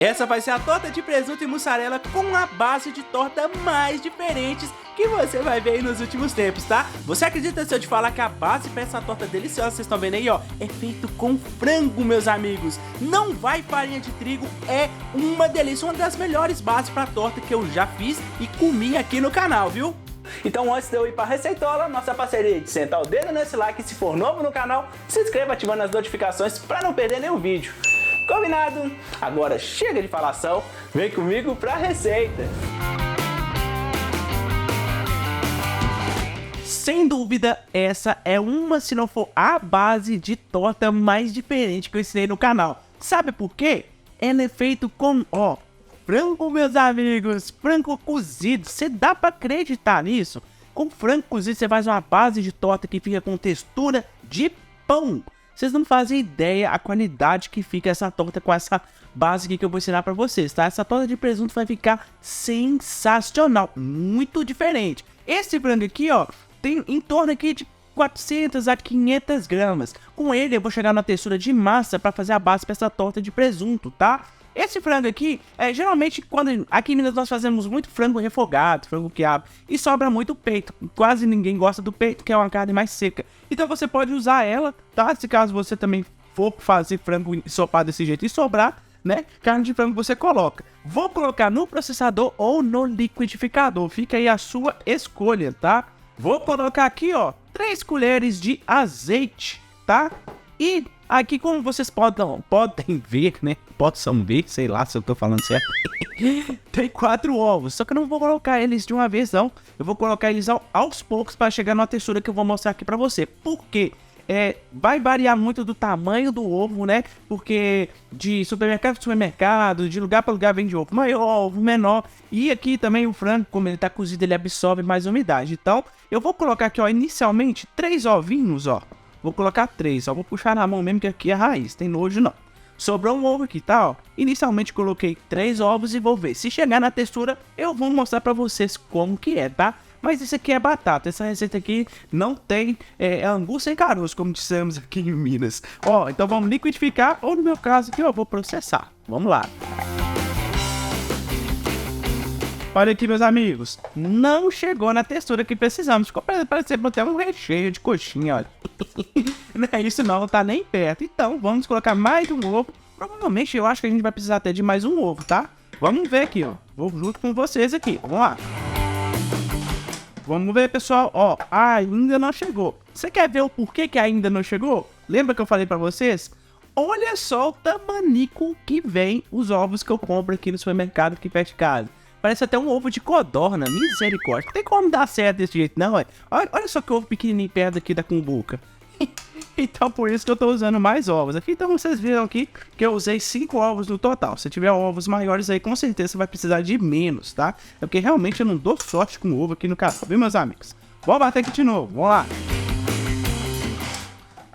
Essa vai ser a torta de presunto e mussarela com a base de torta mais diferentes que você vai ver aí nos últimos tempos, tá? Você acredita se eu te falar que a base pra essa torta deliciosa, vocês estão vendo aí, ó, é feito com frango, meus amigos. Não vai farinha de trigo, é uma delícia, uma das melhores bases pra torta que eu já fiz e comi aqui no canal, viu? Então antes de eu ir pra receitola, nossa parceria de sentar o dedo nesse like, se for novo no canal, se inscreva ativando as notificações pra não perder nenhum vídeo. Combinado? Agora chega de falação, vem comigo pra receita! Sem dúvida, essa é uma, se não for a base de torta mais diferente que eu ensinei no canal. Sabe por quê? Ela é feita com, ó, frango, meus amigos, frango cozido. Você dá pra acreditar nisso? Com frango cozido você faz uma base de torta que fica com textura de pão. Vocês não fazem ideia a qualidade que fica essa torta com essa base aqui que eu vou ensinar pra vocês, tá? Essa torta de presunto vai ficar sensacional, muito diferente. Esse frango aqui, ó, tem em torno aqui de 400 a 500 gramas. Com ele eu vou chegar na textura de massa pra fazer a base pra essa torta de presunto, tá? Esse frango aqui, geralmente quando aqui em Minas nós fazemos muito frango refogado, frango quiabo, e sobra muito peito. Quase ninguém gosta do peito, que é uma carne mais seca. Então você pode usar ela, tá? Se caso você também for fazer frango ensopado desse jeito e sobrar, né? Carne de frango você coloca. Vou colocar no processador ou no liquidificador, fica aí a sua escolha, tá? Vou colocar aqui, ó, 3 colheres de azeite, tá? E aqui, como vocês podem ver, né? Possam ver, sei lá se eu tô falando certo. Tem 4 ovos, só que eu não vou colocar eles de uma vez, não. Eu vou colocar eles aos poucos para chegar na textura que eu vou mostrar aqui pra você. Por quê? Vai variar muito do tamanho do ovo, né? Porque de supermercado para supermercado, de lugar para lugar vende ovo maior, ovo menor. E aqui também o frango, como ele tá cozido, ele absorve mais umidade. Então, eu vou colocar aqui, ó, inicialmente 3 ovinhos, ó. Vou colocar 3, ó. Vou puxar na mão mesmo, que aqui é a raiz, tem nojo não. Sobrou um ovo aqui, tá, ó. Inicialmente coloquei 3 ovos e vou ver. Se chegar na textura, eu vou mostrar pra vocês como que é, tá? Mas isso aqui é batata. Essa receita aqui não tem angu sem caroço, como dissemos aqui em Minas. Ó, então vamos liquidificar, ou no meu caso aqui eu vou processar. Vamos lá. Olha aqui, meus amigos, não chegou na textura que precisamos. Ficou parecendo até um recheio de coxinha, olha. Não é isso não, tá nem perto. Então, vamos colocar mais um ovo. Provavelmente, eu acho que a gente vai precisar até de mais um ovo, tá? Vamos ver aqui, ó. Vou junto com vocês aqui, vamos lá. Vamos ver, pessoal, ó, ainda não chegou. Você quer ver o porquê que ainda não chegou? Lembra que eu falei pra vocês? Olha só o tamanico que vem os ovos que eu compro aqui no supermercado aqui perto de casa. Parece até um ovo de codorna, misericórdia. Não tem como dar certo desse jeito não, ué. Olha só que ovo pequenininho perto aqui da cumbuca. Então por isso que eu tô usando mais ovos aqui. Então vocês viram aqui que eu usei 5 ovos no total. Se tiver ovos maiores aí, com certeza você vai precisar de menos, tá? É porque realmente eu não dou sorte com ovo aqui no canal, viu, meus amigos? Vamos bater aqui de novo, vamos lá.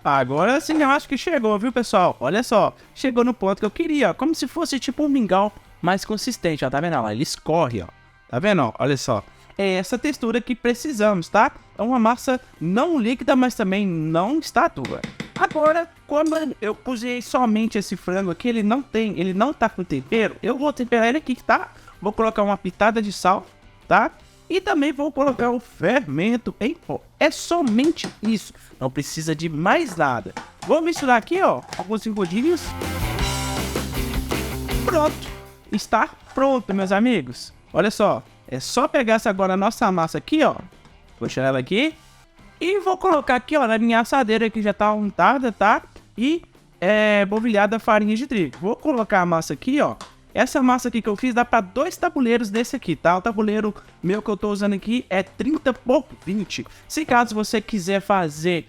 Agora sim eu acho que chegou, viu, pessoal? Olha só, chegou no ponto que eu queria, ó. Como se fosse tipo um mingau mais consistente, ó, tá vendo? Ó, ele escorre, ó. Tá vendo, ó? Olha só. É essa textura que precisamos, tá? É uma massa não líquida, mas também não está dura. Agora, como eu cozinhei somente esse frango aqui, ele não tá com tempero, eu vou temperar ele aqui, tá? Vou colocar uma pitada de sal, tá? E também vou colocar o fermento em pó. É somente isso, não precisa de mais nada. Vou misturar aqui, ó, alguns ingredientes. Pronto. Está pronto, meus amigos. Olha só, é só pegar agora a nossa massa aqui, ó. Vou tirar ela aqui. E vou colocar aqui, ó, na minha assadeira que já tá untada, tá? E polvilhada farinha de trigo. Vou colocar a massa aqui, ó. Essa massa aqui que eu fiz dá para 2 tabuleiros desse aqui, tá? O tabuleiro meu que eu tô usando aqui é 30 por 20. Se caso você quiser fazer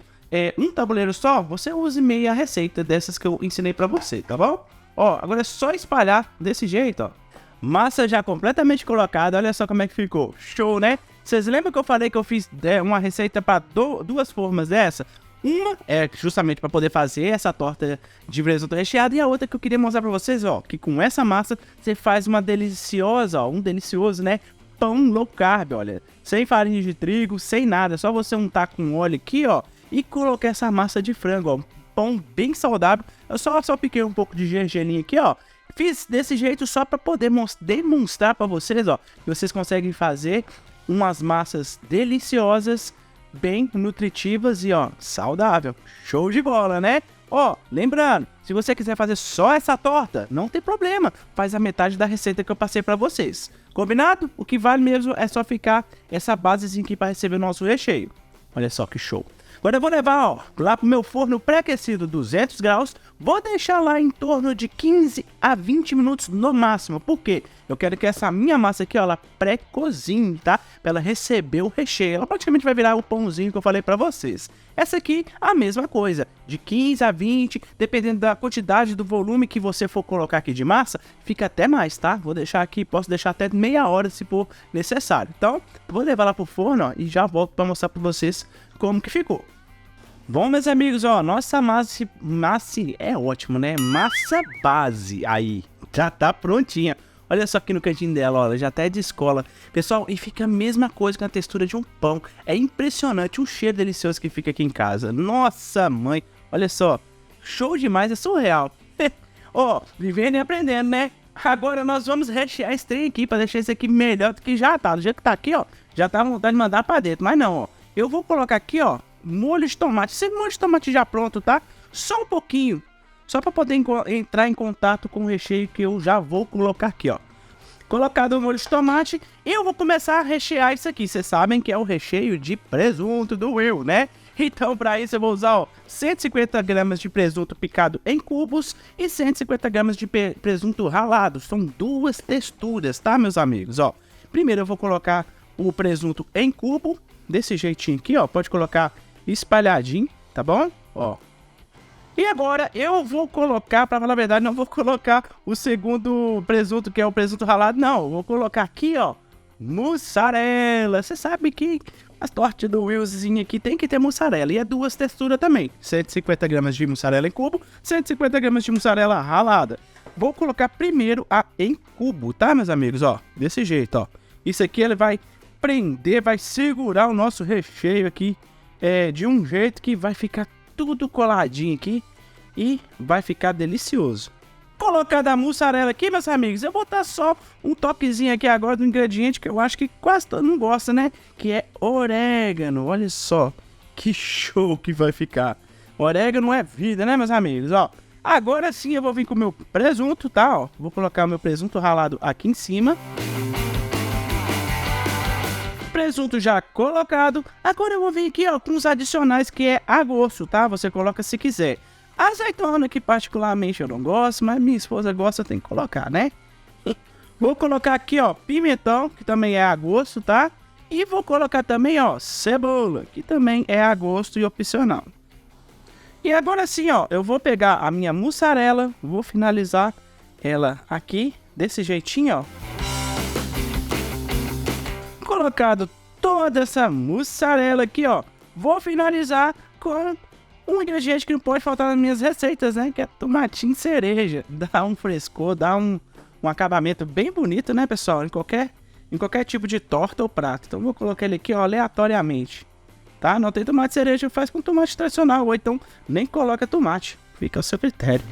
um tabuleiro só, você use meia receita dessas que eu ensinei pra você, tá bom? Ó, agora é só espalhar desse jeito, ó. Massa já completamente colocada, olha só como é que ficou. Show, né? Vocês lembram que eu falei que eu fiz uma receita para 2 formas dessa? Uma é justamente para poder fazer essa torta de presunto recheado, e a outra que eu queria mostrar para vocês, ó, que com essa massa você faz uma deliciosa, ó, um delicioso, né, pão low carb, olha, sem farinha de trigo, sem nada, só você untar com óleo aqui, ó, e colocar essa massa de frango, ó, pão bem saudável. Eu só piquei um pouco de gergelim aqui, ó, fiz desse jeito só para poder demonstrar para vocês, ó, que vocês conseguem fazer umas massas deliciosas, bem nutritivas e, ó, saudável. Show de bola, né? Ó, lembrando, se você quiser fazer só essa torta, não tem problema, faz a metade da receita que eu passei para vocês. Combinado? O que vale mesmo é só ficar essa basezinha aqui para receber o nosso recheio. Olha só que show. Agora eu vou levar, ó, lá pro meu forno pré-aquecido 200 graus, vou deixar lá em torno de 15 a 20 minutos no máximo. Por quê? Eu quero que essa minha massa aqui, ó, ela pré-cozinhe, tá? Pra ela receber o recheio. Ela praticamente vai virar o pãozinho que eu falei pra vocês. Essa aqui, a mesma coisa, de 15 a 20, dependendo da quantidade do volume que você for colocar aqui de massa, fica até mais, tá? Vou deixar aqui, posso deixar até meia hora se for necessário. Então, vou levar lá pro forno, ó, e já volto pra mostrar pra vocês como que ficou. Bom, meus amigos, ó, nossa massa é ótimo, né? Massa base aí, já tá prontinha. Olha só aqui no cantinho dela, ó, ela já até descola. Pessoal, e fica a mesma coisa com a textura de um pão. É impressionante o cheiro delicioso que fica aqui em casa. Nossa, mãe, olha só, show demais, é surreal. Ó, vivendo e aprendendo, né? Agora nós vamos rechear esse trem aqui pra deixar esse aqui melhor do que já tá. Do jeito que tá aqui, ó, já tá à vontade de mandar pra dentro. Mas não, ó, eu vou colocar aqui, ó, molho de tomate. Esse molho de tomate já pronto, tá? Só um pouquinho. Só para poder entrar em contato com o recheio que eu já vou colocar aqui, ó. Colocado o molho de tomate, eu vou começar a rechear isso aqui. Vocês sabem que é o recheio de presunto do Will, né? Então, para isso eu vou usar, ó, 150 gramas de presunto picado em cubos e 150 gramas de presunto ralado. São duas texturas, tá, meus amigos? Ó, primeiro eu vou colocar o presunto em cubo, desse jeitinho aqui, ó. Pode colocar espalhadinho, tá bom? Ó. E agora eu vou colocar, pra falar a verdade, não vou colocar o segundo presunto, que é o presunto ralado, não. Vou colocar aqui, ó, mussarela. Você sabe que as tortas do Willzinho aqui tem que ter mussarela. E é duas texturas também. 150 gramas de mussarela em cubo, 150 gramas de mussarela ralada. Vou colocar primeiro a em cubo, tá, meus amigos? Ó, desse jeito, ó. Isso aqui ele vai prender, vai segurar o nosso recheio aqui de um jeito que vai ficar tudo coladinho aqui e vai ficar delicioso. Colocada a mussarela aqui, meus amigos, eu vou botar só um toquezinho aqui agora do ingrediente que eu acho que quase todo mundo gosta, né? Que é orégano. Olha só que show que vai ficar. Orégano é vida, né, meus amigos? Ó, agora sim eu vou vir com o meu presunto, tá? Ó, vou colocar o meu presunto ralado aqui em cima. Presunto já colocado. Agora eu vou vir aqui, ó, com os adicionais que é a gosto, tá? Você coloca se quiser. Azeitona, que particularmente eu não gosto, mas minha esposa gosta, tem que colocar, né? Vou colocar aqui, ó, pimentão, que também é a gosto, tá? E vou colocar também, ó, cebola, que também é a gosto e opcional. E agora sim, ó, eu vou pegar a minha mussarela, vou finalizar ela aqui, desse jeitinho, ó. Colocado toda essa mussarela aqui, ó, vou finalizar com um ingrediente que não pode faltar nas minhas receitas, né, que é tomatinho cereja. Dá um frescor, dá um acabamento bem bonito, né, pessoal, em qualquer tipo de torta ou prato. Então vou colocar ele aqui, ó, aleatoriamente, tá? Não tem tomate cereja, faz com tomate tradicional, ou então nem coloca tomate, fica ao seu critério.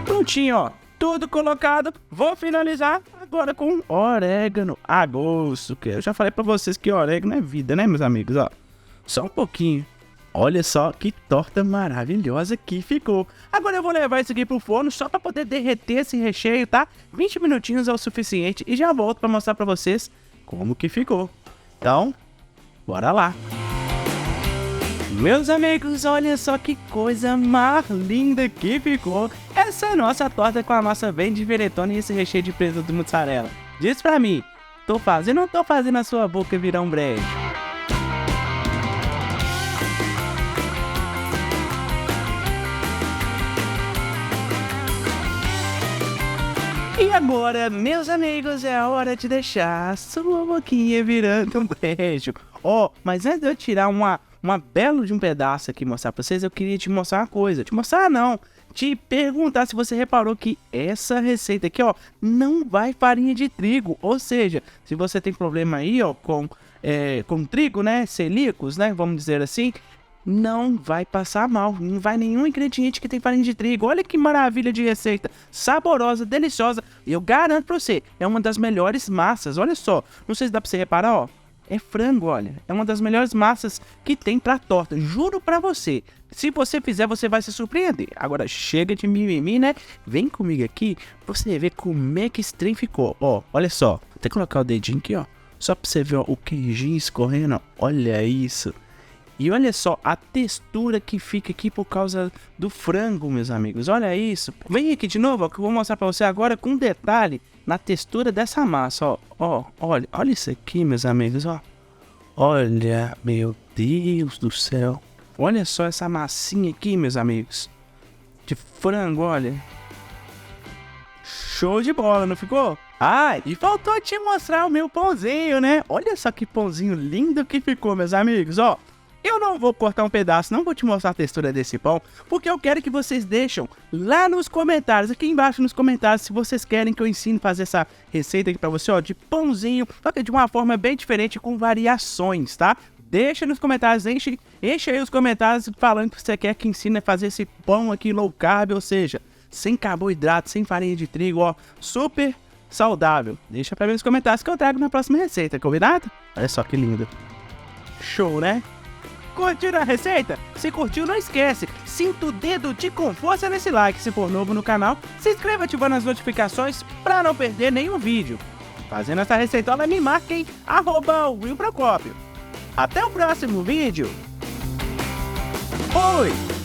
Prontinho, ó, tudo colocado. Vou finalizar agora com orégano a gosto, que eu já falei pra vocês que orégano é vida, né, meus amigos? Ó, só um pouquinho. Olha só que torta maravilhosa que ficou. Agora eu vou levar isso aqui pro forno só pra poder derreter esse recheio, tá? 20 minutinhos é o suficiente e já volto pra mostrar pra vocês como que ficou. Então, bora lá. Meus amigos, olha só que coisa mais linda que ficou. Essa é a nossa torta com a massa bem diferentona e esse recheio de presunto de mussarela. Diz pra mim, tô fazendo ou não tô fazendo a sua boca virar um brejo? E agora, meus amigos, é a hora de deixar a sua boquinha virando um beijo. Ó, mas antes de eu tirar uma bela de um pedaço aqui e mostrar pra vocês, eu queria te mostrar uma coisa. Te mostrar não, te perguntar se você reparou que essa receita aqui, ó, não vai farinha de trigo. Ou seja, se você tem problema aí, ó, com trigo, né, celíacos, né, vamos dizer assim, não vai passar mal, não vai nenhum ingrediente que tem farinha de trigo. Olha que maravilha de receita, saborosa, deliciosa. E eu garanto pra você, é uma das melhores massas. Olha só, não sei se dá pra você reparar, ó. É frango, olha. É uma das melhores massas que tem pra torta. Juro pra você. Se você fizer, você vai se surpreender. Agora, chega de mimimi, né? Vem comigo aqui pra você ver como é que esse trem ficou. Ó, olha só. Vou até colocar o dedinho aqui, ó. Só pra você ver, ó, o queijinho escorrendo, ó. Olha isso. E olha só a textura que fica aqui por causa do frango, meus amigos. Olha isso. Vem aqui de novo, ó, que eu vou mostrar pra você agora com detalhe na textura dessa massa, ó. Ó, olha isso aqui, meus amigos, ó. Olha, meu Deus do céu. Olha só essa massinha aqui, meus amigos. De frango, olha. Show de bola, não ficou? Ah, e faltou te mostrar o meu pãozinho, né? Olha só que pãozinho lindo que ficou, meus amigos, ó. Eu não vou cortar um pedaço, não vou te mostrar a textura desse pão, porque eu quero que vocês deixem lá nos comentários, aqui embaixo nos comentários, se vocês querem que eu ensine a fazer essa receita aqui pra você, ó, de pãozinho, só que de uma forma bem diferente, com variações, tá? Deixa nos comentários, enche aí os comentários falando que você quer que ensine a fazer esse pão aqui low carb, ou seja, sem carboidrato, sem farinha de trigo, ó, super saudável. Deixa pra mim nos comentários que eu trago na próxima receita, combinado? Olha só que lindo. Show, né? Curtiu a receita? Se curtiu, não esquece, sinta o dedo de com força nesse like. Se for novo no canal, se inscreva ativando as notificações para não perder nenhum vídeo. Fazendo essa receitola, me marquem @WillProcópio. Até o próximo vídeo. Fui!